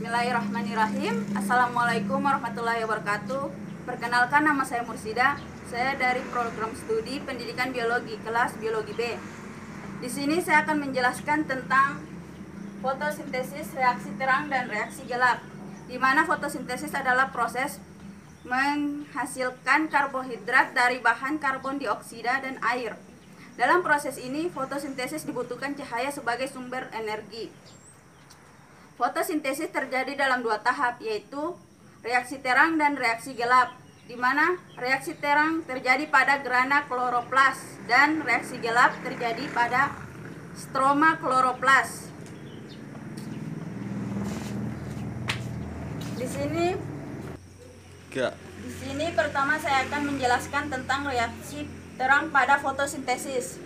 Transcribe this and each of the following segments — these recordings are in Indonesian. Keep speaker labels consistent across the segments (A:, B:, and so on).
A: Bismillahirrahmanirrahim. Assalamualaikum warahmatullahi wabarakatuh. Perkenalkan, nama saya Mursida. Saya dari program studi pendidikan biologi kelas biologi B. Di sini saya akan menjelaskan tentang fotosintesis, reaksi terang dan reaksi gelap. Di mana fotosintesis adalah proses menghasilkan karbohidrat dari bahan karbon dioksida dan air. Dalam proses ini, fotosintesis dibutuhkan cahaya sebagai sumber energi. Fotosintesis terjadi dalam dua tahap, yaitu reaksi terang dan reaksi gelap, di mana reaksi terang terjadi pada grana kloroplas dan reaksi gelap terjadi pada stroma kloroplas. Di sini pertama saya akan menjelaskan tentang reaksi terang pada fotosintesis.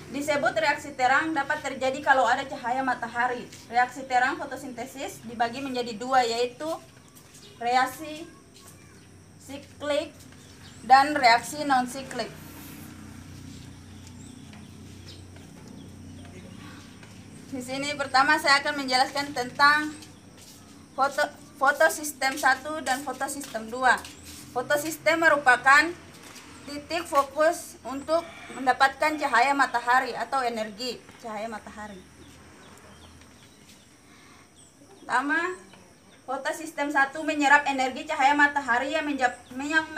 A: Disebut reaksi terang dapat terjadi kalau ada cahaya matahari. Reaksi terang fotosintesis dibagi menjadi dua, yaitu reaksi siklik dan reaksi non-siklik. Di sini pertama saya akan menjelaskan tentang fotosistem 1 dan fotosistem 2. Fotosistem merupakan titik fokus untuk mendapatkan cahaya matahari atau energi cahaya matahari. Pertama, fotosistem 1 menyerap energi cahaya matahari yang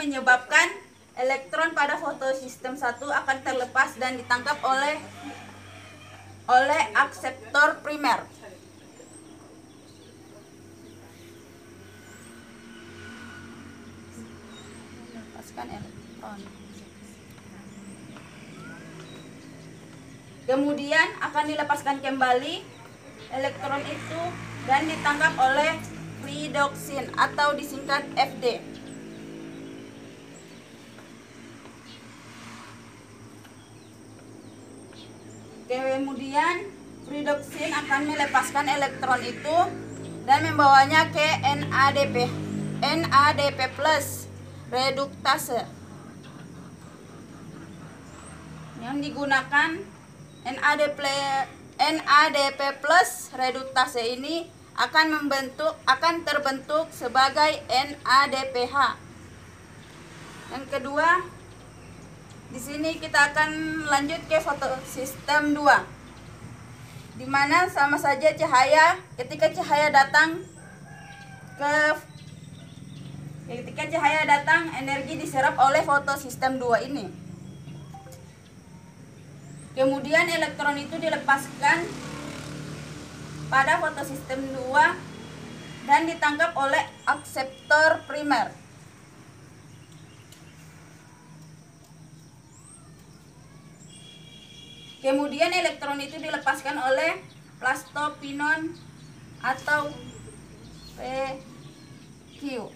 A: menyebabkan elektron pada fotosistem 1 akan terlepas dan ditangkap oleh akseptor primer. Melepaskan elektron. Kemudian akan dilepaskan kembali elektron itu dan ditangkap oleh redoxin atau disingkat FD. Kemudian redoxin akan melepaskan elektron itu dan membawanya ke NADP plus reduktase. Yang digunakan NADP plus reduktase ini akan terbentuk sebagai NADPH. Yang kedua, di sini kita akan lanjut ke fotosistem 2, di mana sama saja ketika cahaya datang energi diserap oleh fotosistem 2 ini. Kemudian elektron itu dilepaskan pada fotosistem 2 dan ditangkap oleh akseptor primer. Kemudian elektron itu dilepaskan oleh plastopinon atau PQ.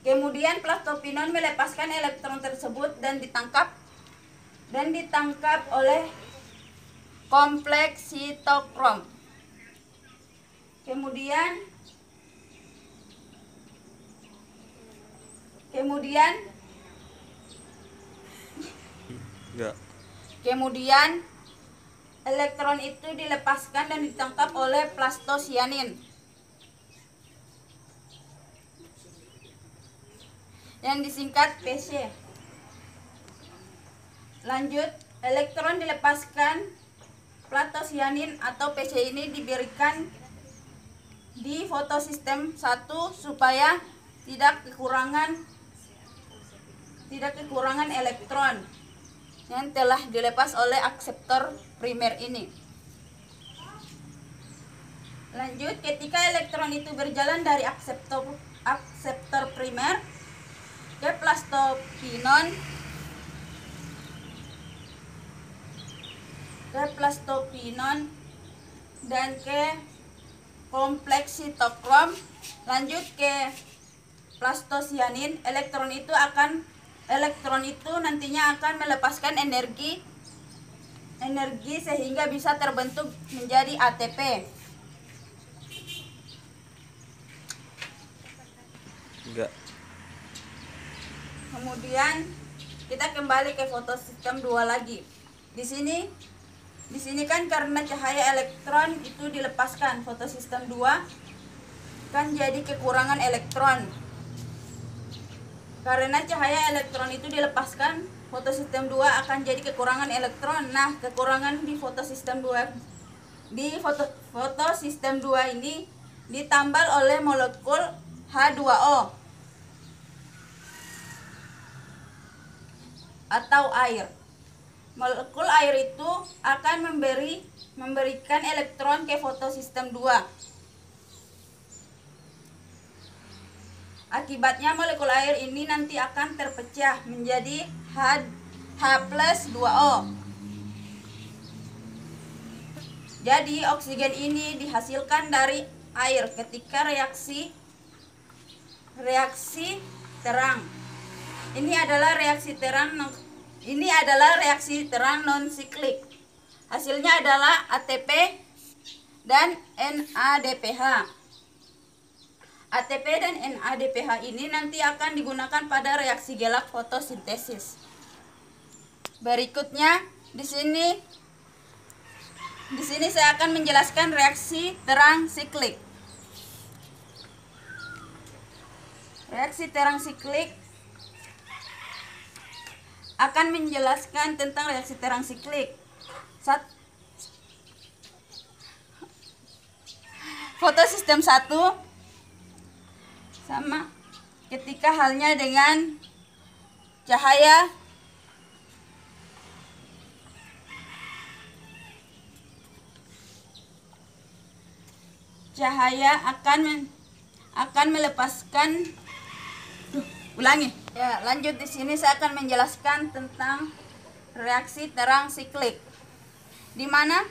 A: Kemudian plastopinon melepaskan elektron tersebut dan ditangkap oleh kompleks sitokrom. Kemudian elektron itu dilepaskan dan ditangkap oleh plastosianin yang disingkat PC. Lanjut, elektron dilepaskan, plastosianin atau PC ini diberikan di fotosistem 1 supaya tidak kekurangan elektron yang telah dilepas oleh akseptor primer ini. Lanjut, ketika elektron itu berjalan dari akseptor primer ke plastopinon dan ke kompleks sitokrom, lanjut ke plastosianin, elektron itu nantinya akan melepaskan energi sehingga bisa terbentuk menjadi ATP. Kemudian kita kembali ke fotosistem 2 lagi. Di sini Di sini kan karena cahaya elektron itu dilepaskan, fotosistem 2 kan jadi kekurangan elektron. Karena cahaya elektron itu dilepaskan, fotosistem 2 akan jadi kekurangan elektron. Nah, kekurangan di fotosistem 2 fotosistem 2 ini ditambal oleh molekul H2O atau air. Molekul air itu akan memberikan elektron ke fotosistem 2. Akibatnya molekul air ini nanti akan terpecah menjadi H+2O. Jadi oksigen ini dihasilkan dari air ketika reaksi terang. Ini adalah reaksi terang non siklik. Hasilnya adalah ATP dan NADPH. ATP dan NADPH ini nanti akan digunakan pada reaksi gelap fotosintesis. Berikutnya di sini saya akan menjelaskan reaksi terang siklik. Reaksi terang siklik akan menjelaskan tentang reaksi terang siklik. Fotosistem 1 sama ketika halnya dengan cahaya akan melepaskan. Ulangi. Ya, lanjut di sini saya akan menjelaskan tentang reaksi terang siklik. Di mana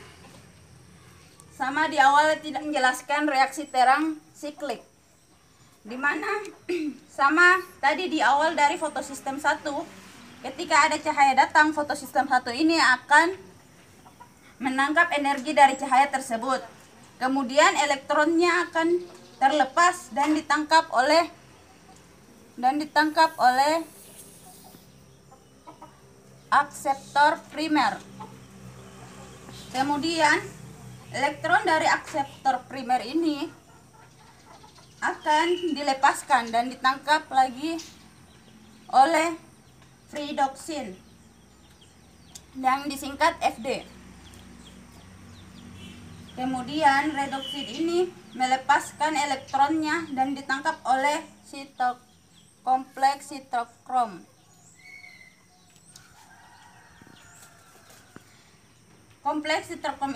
A: sama di awal tidak menjelaskan reaksi terang siklik. Di mana sama tadi di awal dari fotosistem 1, ketika ada cahaya datang, fotosistem 1 ini akan menangkap energi dari cahaya tersebut. Kemudian elektronnya akan terlepas dan ditangkap oleh akseptor primer. Kemudian elektron dari akseptor primer ini akan dilepaskan dan ditangkap lagi oleh redoxin yang disingkat FD. Kemudian redoxin ini melepaskan elektronnya dan ditangkap oleh kompleks sitokrom. Kompleks sitokrom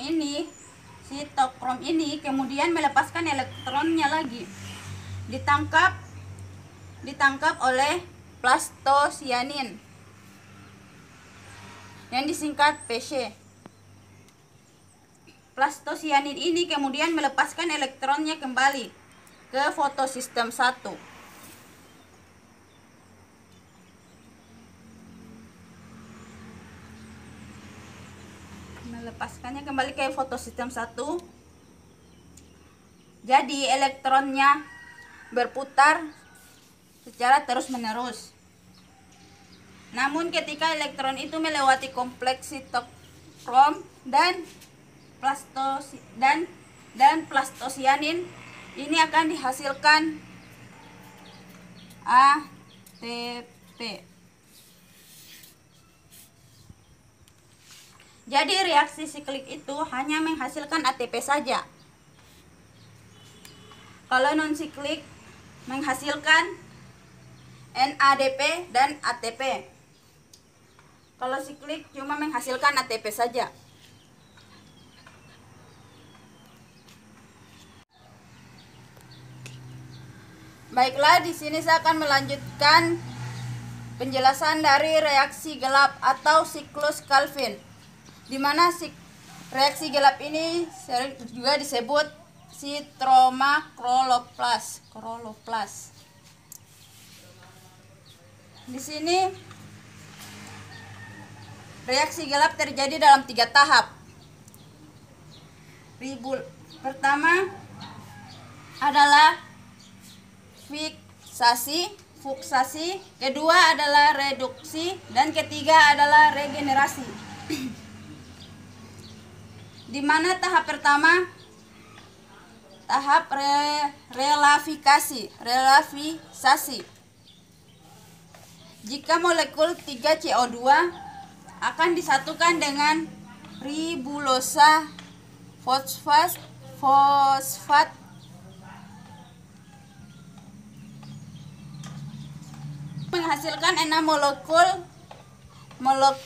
A: ini kemudian melepaskan elektronnya lagi, ditangkap oleh plastosianin yang disingkat PC. Plastosianin ini kemudian melepaskan elektronnya kembali ke fotosistem 1. Melepaskannya kembali ke fotosistem 1. Jadi elektronnya berputar secara terus-menerus. Namun ketika elektron itu melewati kompleks sitokrom dan plastosianin, ini akan dihasilkan ATP. Jadi reaksi siklik itu hanya menghasilkan ATP saja. Kalau non siklik menghasilkan NADP dan ATP. Kalau siklik cuma menghasilkan ATP saja. Baiklah, di sini saya akan melanjutkan penjelasan dari reaksi gelap atau siklus Calvin, di mana reaksi gelap ini sering juga disebut sitroma-kloroflas. Di sini reaksi gelap terjadi dalam 3 tahap. Pertama adalah fuksasi, kedua adalah reduksi, dan ketiga adalah regenerasi. di mana tahap pertama tahap relaksasi. Jika molekul 3CO2 akan disatukan dengan ribulosa fosfat menghasilkan 6 molekul 3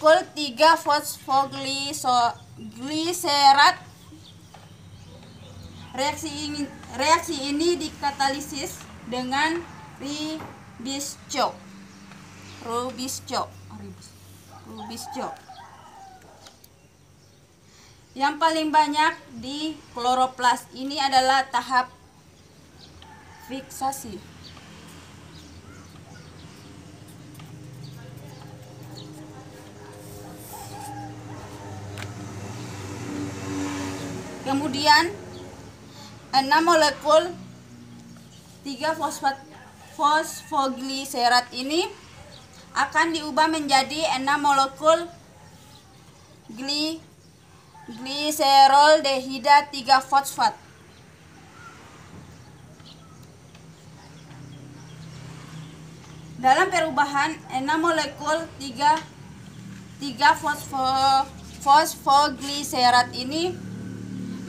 A: fosfoglycerat. Reaksi ini dikatalisis dengan Rubisco. Yang paling banyak di kloroplas ini adalah tahap fiksasi. Kemudian 6 molekul 3 fosfoglycerat ini akan diubah menjadi 6 molekul gliseraldehida 3 fosfat. Dalam perubahan 6 molekul 3 fosfoglycerat ini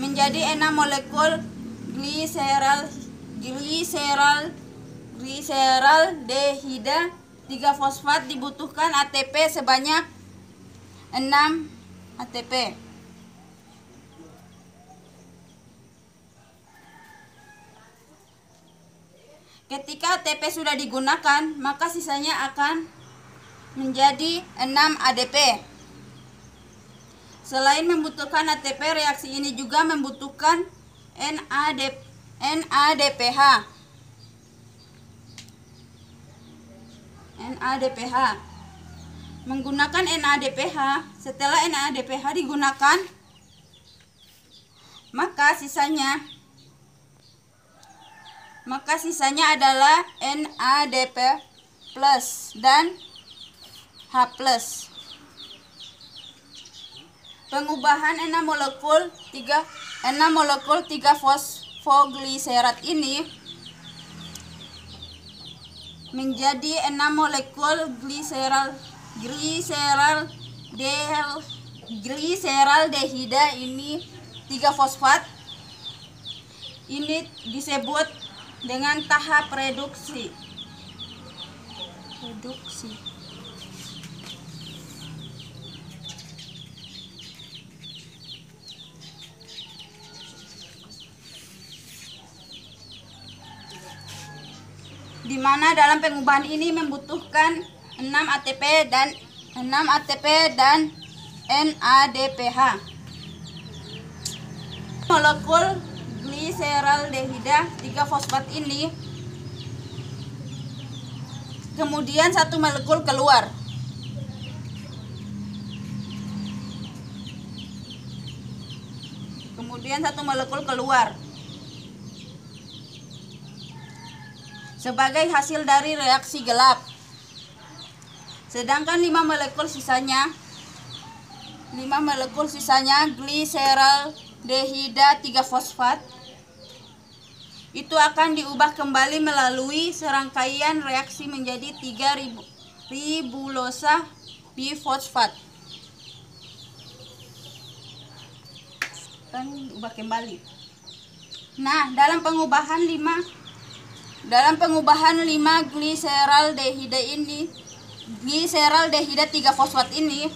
A: menjadi 6 molekul gliseraldehida 3 fosfat dibutuhkan ATP sebanyak 6 ATP. Ketika ATP sudah digunakan, maka sisanya akan menjadi 6 ADP. Selain membutuhkan ATP, reaksi ini juga membutuhkan NADPH. Menggunakan NADPH, setelah NADPH digunakan, maka sisanya adalah NADP plus dan H+. Pengubahan 6 molekul 3 fosfoglycerat ini menjadi 6 molekul gliseraldehida ini 3 fosfat. Ini disebut dengan tahap reduksi. Di mana dalam pengubahan ini membutuhkan 6 ATP dan NADPH. Molekul gliseraldehida 3 fosfat ini kemudian satu molekul keluar. Sebagai hasil dari reaksi gelap. Sedangkan 5 molekul sisanya gliseraldehida 3 fosfat itu akan diubah kembali melalui serangkaian reaksi menjadi 3 ribulosa bifosfat. Ubah kembali. Nah, dalam pengubahan 5 gliseraldehida 3 fosfat ini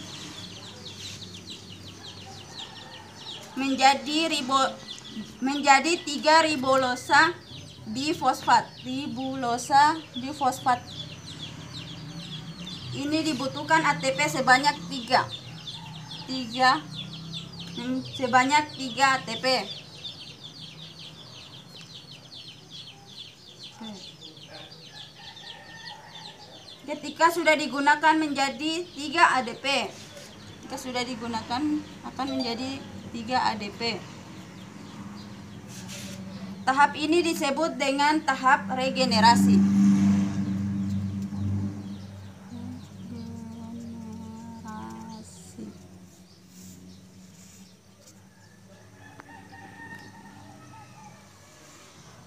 A: menjadi 3 ribulosa bifosfat. Ini dibutuhkan ATP sebanyak 3 ATP. Ketika sudah digunakan menjadi 3 ADP. Akan menjadi 3 ADP. Tahap ini disebut dengan tahap regenerasi.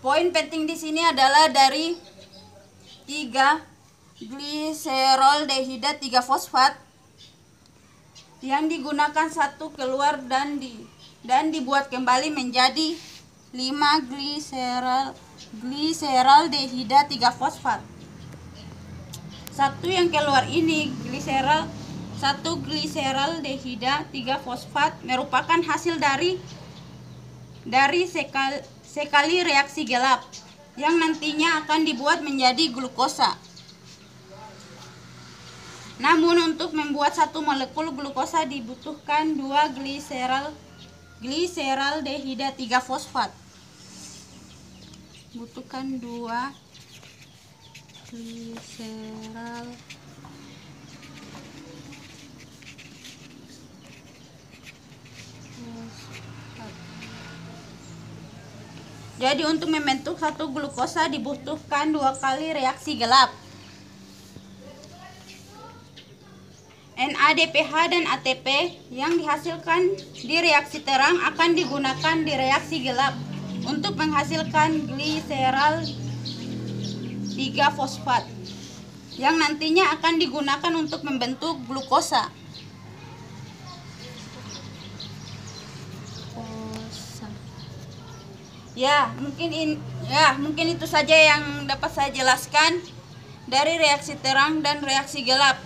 A: Poin penting di sini adalah dari 3 gliseraldehida 3 fosfat yang digunakan satu keluar dan dibuat kembali menjadi 5 gliseraldehida 3 fosfat. Satu yang keluar ini satu gliseraldehida 3 fosfat merupakan hasil dari sekali reaksi gelap yang nantinya akan dibuat menjadi glukosa. Namun untuk membuat satu molekul glukosa dibutuhkan 2 gliseraldehida 3 fosfat. Butuhkan 2 gliseraldehida. Jadi untuk membentuk satu glukosa dibutuhkan 2 kali reaksi gelap. NADPH dan ATP yang dihasilkan di reaksi terang akan digunakan di reaksi gelap untuk menghasilkan gliserol 3 fosfat yang nantinya akan digunakan untuk membentuk glukosa. Mungkin itu saja yang dapat saya jelaskan dari reaksi terang dan reaksi gelap.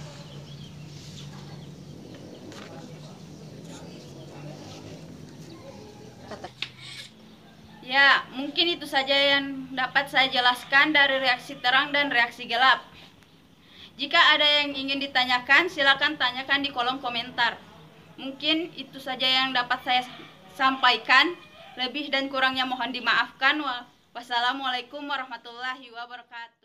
A: Mungkin itu saja yang dapat saya jelaskan dari reaksi terang dan reaksi gelap. Jika ada yang ingin ditanyakan, silakan tanyakan di kolom komentar. Mungkin itu saja yang dapat saya sampaikan. Lebih dan kurangnya mohon dimaafkan. Wassalamualaikum warahmatullahi wabarakatuh.